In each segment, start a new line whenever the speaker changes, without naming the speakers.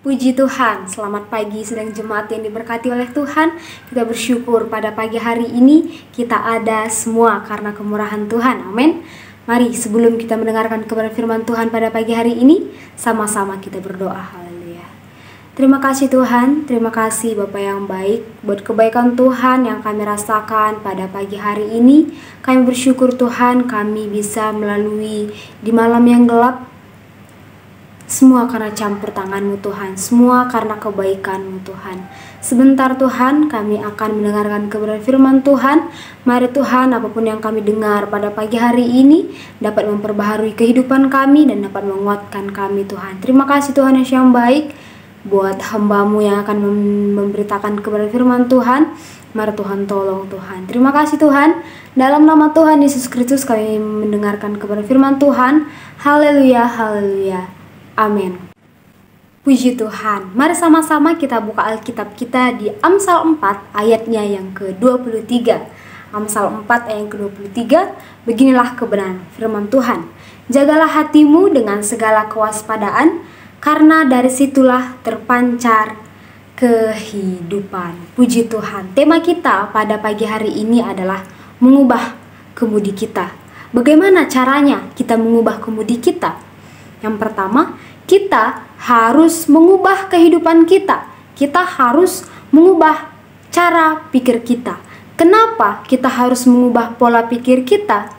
Puji Tuhan, selamat pagi sedang jemaat yang diberkati oleh Tuhan. Kita bersyukur pada pagi hari ini kita ada semua karena kemurahan Tuhan, amin. Mari sebelum kita mendengarkan kebenaran firman Tuhan pada pagi hari ini, sama-sama kita berdoa. Haleluya. Terima kasih Tuhan, terima kasih Bapa yang baik buat kebaikan Tuhan yang kami rasakan pada pagi hari ini. Kami bersyukur Tuhan kami bisa melalui di malam yang gelap. Semua karena campur tangan-Mu Tuhan, semua karena kebaikan-Mu Tuhan. Sebentar Tuhan, kami akan mendengarkan kebenaran firman Tuhan. Mari Tuhan, apapun yang kami dengar pada pagi hari ini dapat memperbaharui kehidupan kami dan dapat menguatkan kami Tuhan. Terima kasih Tuhan yang baik buat hamba-Mu yang akan memberitakan kebenaran firman Tuhan. Mari Tuhan tolong Tuhan. Terima kasih Tuhan. Dalam nama Tuhan Yesus Kristus kami mendengarkan kebenaran firman Tuhan. Haleluya, haleluya. Amin. Puji Tuhan. Mari sama-sama kita buka Alkitab kita di Amsal 4 ayatnya yang ke-23. Amsal 4 ayat yang ke-23. Beginilah kebenaran firman Tuhan. Jagalah hatimu dengan segala kewaspadaan, karena dari situlah terpancar kehidupan. Puji Tuhan. Tema kita pada pagi hari ini adalah mengubah kemudi kita. Bagaimana caranya kita mengubah kemudi kita? Yang pertama, kita harus mengubah kehidupan kita. Kita harus mengubah cara pikir kita. Kenapa kita harus mengubah pola pikir kita?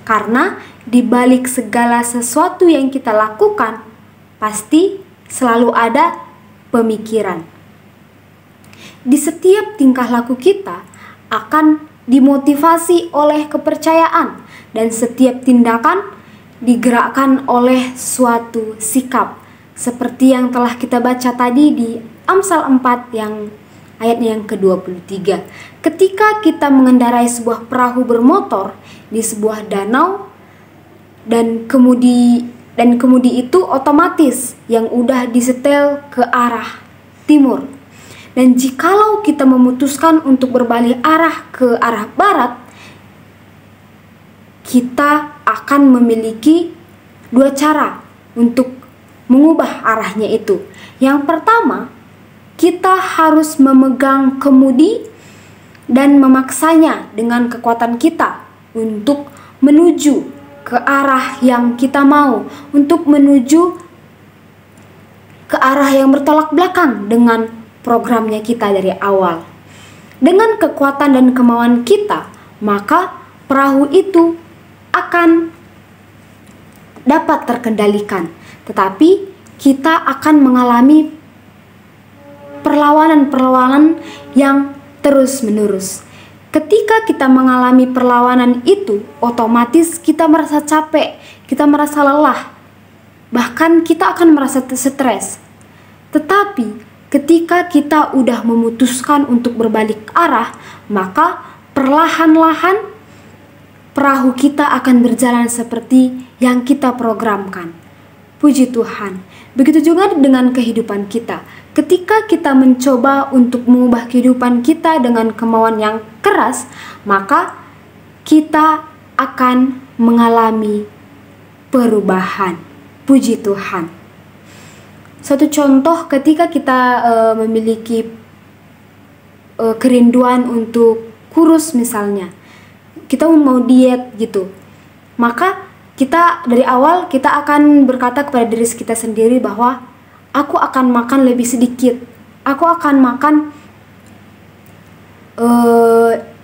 Karena di balik segala sesuatu yang kita lakukan, pasti selalu ada pemikiran. Di setiap tingkah laku kita akan dimotivasi oleh kepercayaan, dan setiap tindakan digerakkan oleh suatu sikap, seperti yang telah kita baca tadi di Amsal 4 yang ayatnya yang ke-23. Ketika kita mengendarai sebuah perahu bermotor di sebuah danau, dan kemudi itu otomatis yang udah disetel ke arah timur. Dan jikalau kita memutuskan untuk berbalik arah ke arah barat, kita akan memiliki dua cara untuk mengubah arahnya itu. Yang pertama, kita harus memegang kemudi dan memaksanya dengan kekuatan kita untuk menuju ke arah yang kita mau, untuk menuju ke arah yang bertolak belakang dengan programnya kita dari awal. Dengan kekuatan dan kemauan kita, maka perahu itu akan dapat terkendalikan, tetapi kita akan mengalami perlawanan-perlawanan yang terus-menerus. Ketika kita mengalami perlawanan itu, otomatis kita merasa capek, kita merasa lelah, bahkan kita akan merasa stres. Tetapi ketika kita udah memutuskan untuk berbalik arah, maka perlahan-lahan perahu kita akan berjalan seperti yang kita programkan. Puji Tuhan. Begitu juga dengan kehidupan kita. Ketika kita mencoba untuk mengubah kehidupan kita dengan kemauan yang keras, maka kita akan mengalami perubahan. Puji Tuhan. Satu contoh, ketika kita memiliki kerinduan untuk kurus misalnya, kita mau diet gitu, maka kita dari awal kita akan berkata kepada diri kita sendiri bahwa aku akan makan lebih sedikit, aku akan makan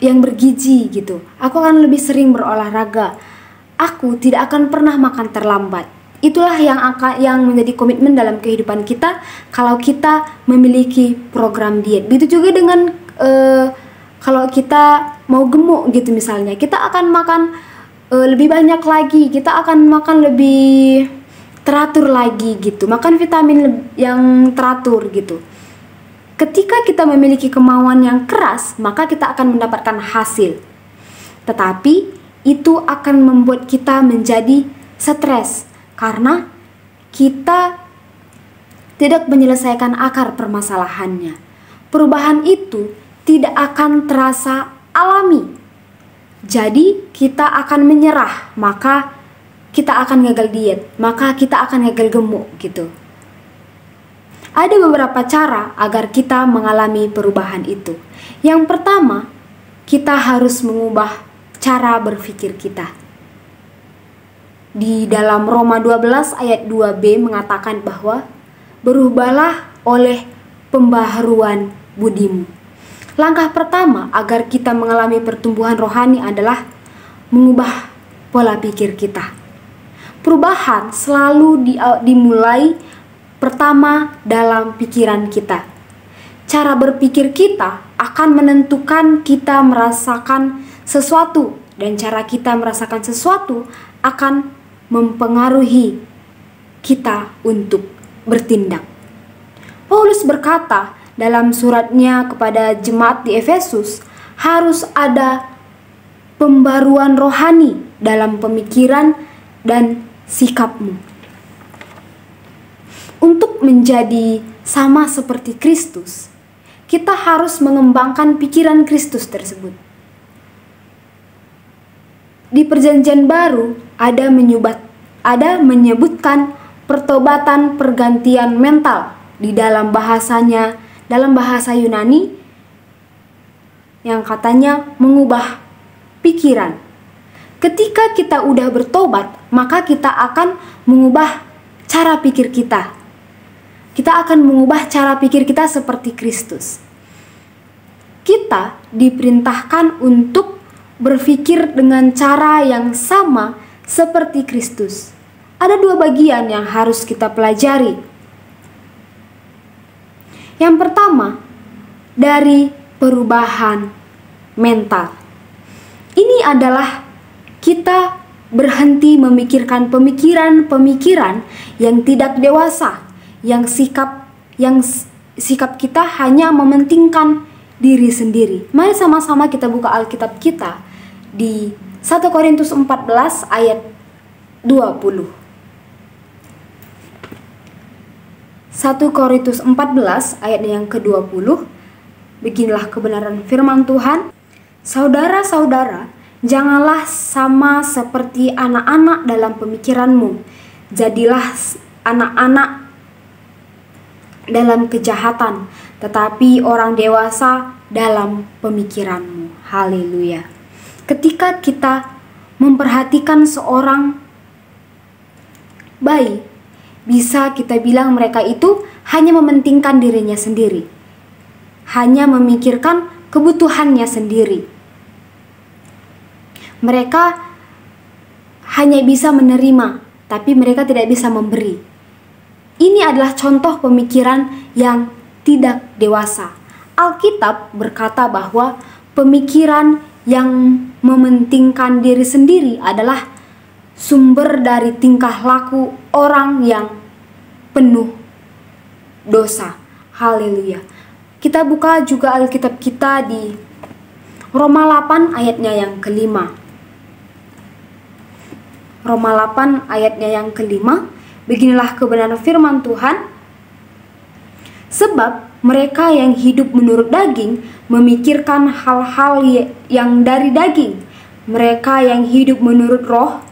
yang bergizi gitu, aku akan lebih sering berolahraga, aku tidak akan pernah makan terlambat. Itulah yang menjadi komitmen dalam kehidupan kita kalau kita memiliki program diet. Begitu juga dengan kalau kita mau gemuk gitu misalnya, kita akan makan lebih banyak lagi, kita akan makan lebih teratur lagi gitu, makan vitamin yang teratur gitu. Ketika kita memiliki kemauan yang keras, maka kita akan mendapatkan hasil. Tetapi itu akan membuat kita menjadi stres, karena kita tidak menyelesaikan akar permasalahannya. Perubahan itu tidak akan terasa alami. Jadi kita akan menyerah, maka kita akan gagal diet, maka kita akan gagal gemuk gitu. Ada beberapa cara agar kita mengalami perubahan itu. Yang pertama, kita harus mengubah cara berpikir kita. Di dalam Roma 12 ayat 2b mengatakan bahwa berubahlah oleh pembaharuan budimu. Langkah pertama agar kita mengalami pertumbuhan rohani adalah mengubah pola pikir kita. Perubahan selalu dimulai pertama dalam pikiran kita. Cara berpikir kita akan menentukan kita merasakan sesuatu, dan cara kita merasakan sesuatu akan mempengaruhi kita untuk bertindak. Paulus berkata dalam suratnya kepada jemaat di Efesus, harus ada pembaruan rohani dalam pemikiran dan sikapmu. Untuk menjadi sama seperti Kristus, kita harus mengembangkan pikiran Kristus tersebut. Di Perjanjian Baru ada menyebutkan pertobatan pergantian mental di dalam bahasanya, dalam bahasa Yunani yang katanya mengubah pikiran. Ketika kita udah bertobat, maka kita akan mengubah cara pikir kita. Kita akan mengubah cara pikir kita seperti Kristus. Kita diperintahkan untuk berpikir dengan cara yang sama seperti Kristus. Ada dua bagian yang harus kita pelajari. Yang pertama, dari perubahan mental. Ini adalah kita berhenti memikirkan pemikiran-pemikiran yang tidak dewasa, yang sikap kita hanya mementingkan diri sendiri. Mari sama-sama kita buka Alkitab kita di 1 Korintus 14 ayat 20. 1 Korintus 14 ayat yang ke-20. Beginilah kebenaran firman Tuhan. Saudara-saudara, janganlah sama seperti anak-anak dalam pemikiranmu. Jadilah anak-anak dalam kejahatan, tetapi orang dewasa dalam pemikiranmu. Haleluya. Ketika kita memperhatikan seorang bayi, bisa kita bilang mereka itu hanya mementingkan dirinya sendiri, hanya memikirkan kebutuhannya sendiri. Mereka hanya bisa menerima, tapi mereka tidak bisa memberi. Ini adalah contoh pemikiran yang tidak dewasa. Alkitab berkata bahwa pemikiran yang mementingkan diri sendiri adalah sumber dari tingkah laku orang yang penuh dosa. Haleluya. Kita buka juga Alkitab kita di Roma 8 ayatnya yang ke-5. Roma 8 ayatnya yang ke-5. Beginilah kebenaran firman Tuhan. Sebab mereka yang hidup menurut daging memikirkan hal-hal yang dari daging. Mereka yang hidup menurut roh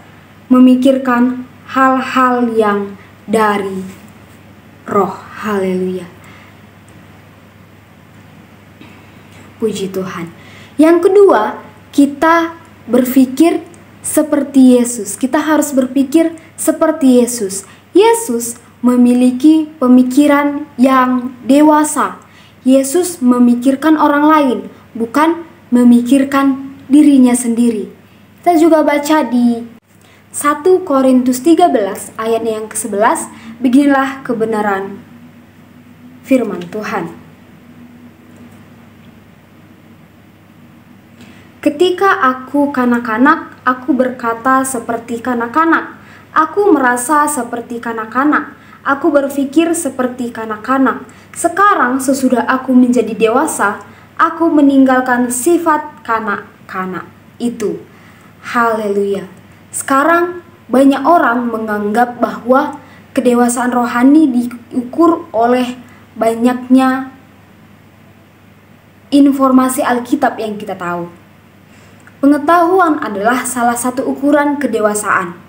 memikirkan hal-hal yang dari roh. Haleluya. Puji Tuhan. Yang kedua, kita berpikir seperti Yesus. Kita harus berpikir seperti Yesus. Yesus memiliki pemikiran yang dewasa. Yesus memikirkan orang lain, bukan memikirkan dirinya sendiri. Kita juga baca di 1 Korintus 13 ayatnya yang ke-11. Beginilah kebenaran firman Tuhan. Ketika aku kanak-kanak, aku berkata seperti kanak-kanak. Aku merasa seperti kanak-kanak. Aku berpikir seperti kanak-kanak. Sekarang sesudah aku menjadi dewasa, aku meninggalkan sifat kanak-kanak itu. Haleluya. Sekarang banyak orang menganggap bahwa kedewasaan rohani diukur oleh banyaknya informasi Alkitab yang kita tahu. Pengetahuan adalah salah satu ukuran kedewasaan.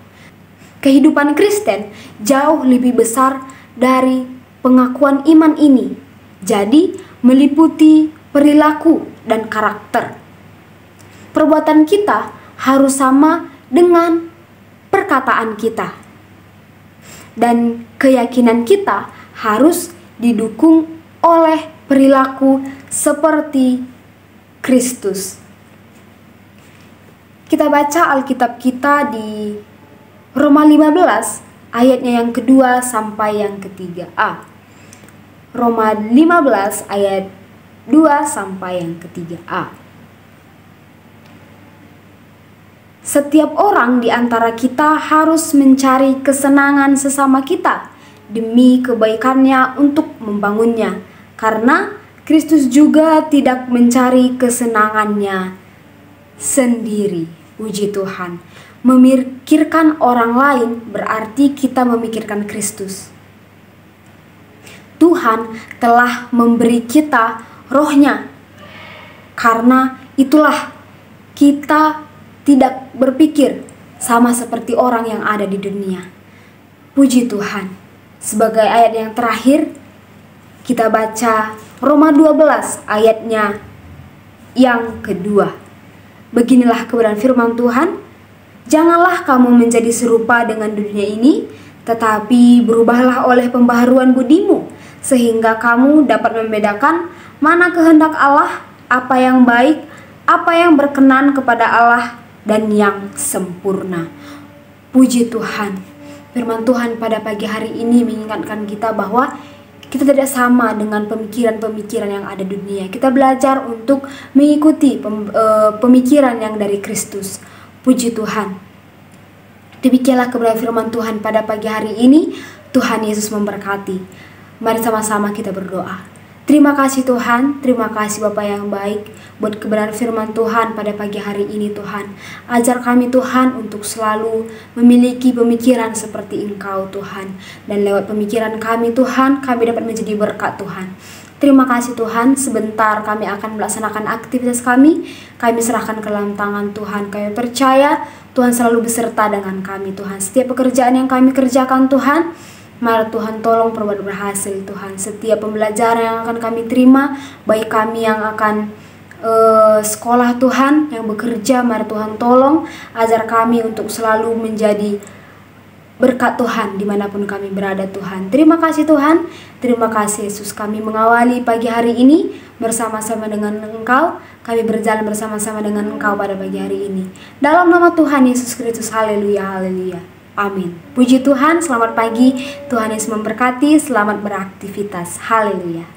Kehidupan Kristen jauh lebih besar dari pengakuan iman ini jadi meliputi perilaku dan karakter. Perbuatan kita harus sama dengan perkataan kita, dan keyakinan kita harus didukung oleh perilaku seperti Kristus. Kita baca Alkitab kita di Roma 15 ayatnya yang kedua sampai yang ketiga. Roma 15 ayat 2 sampai yang ketiga. Setiap orang di antara kita harus mencari kesenangan sesama kita demi kebaikannya untuk membangunnya, karena Kristus juga tidak mencari kesenangannya sendiri. Puji Tuhan. Memikirkan orang lain berarti kita memikirkan Kristus. Tuhan telah memberi kita rohnya, karena itulah kita tidak berpikir sama seperti orang yang ada di dunia. Puji Tuhan. Sebagai ayat yang terakhir, kita baca Roma 12 ayatnya yang kedua. Beginilah kebenaran firman Tuhan. Janganlah kamu menjadi serupa dengan dunia ini, tetapi berubahlah oleh pembaharuan budimu, sehingga kamu dapat membedakan mana kehendak Allah, apa yang baik, apa yang berkenan kepada Allah, dan yang sempurna. Puji Tuhan. Firman Tuhan pada pagi hari ini mengingatkan kita bahwa kita tidak sama dengan pemikiran-pemikiran yang ada di dunia. Kita belajar untuk mengikuti pemikiran yang dari Kristus. Puji Tuhan. Demikianlah kebenaran firman Tuhan pada pagi hari ini. Tuhan Yesus memberkati. Mari sama-sama kita berdoa. Terima kasih Tuhan, terima kasih Bapa yang baik buat kebenaran firman Tuhan pada pagi hari ini Tuhan. Ajar kami Tuhan untuk selalu memiliki pemikiran seperti Engkau Tuhan. Dan lewat pemikiran kami Tuhan, kami dapat menjadi berkat Tuhan. Terima kasih Tuhan, sebentar kami akan melaksanakan aktivitas kami serahkan ke dalam tangan Tuhan. Kami percaya Tuhan selalu beserta dengan kami Tuhan. Setiap pekerjaan yang kami kerjakan Tuhan, mari Tuhan tolong perbuat berhasil Tuhan. Setiap pembelajaran yang akan kami terima, baik kami yang akan sekolah Tuhan, yang bekerja, mari Tuhan tolong ajar kami untuk selalu menjadi berkat Tuhan dimanapun kami berada Tuhan. Terima kasih Tuhan, terima kasih Yesus. Kami mengawali pagi hari ini bersama-sama dengan Engkau. Kami berjalan bersama-sama dengan Engkau pada pagi hari ini. Dalam nama Tuhan Yesus Kristus, haleluya, haleluya. Amin. Puji Tuhan, selamat pagi. Tuhan Yesus memberkati, selamat beraktivitas. Haleluya.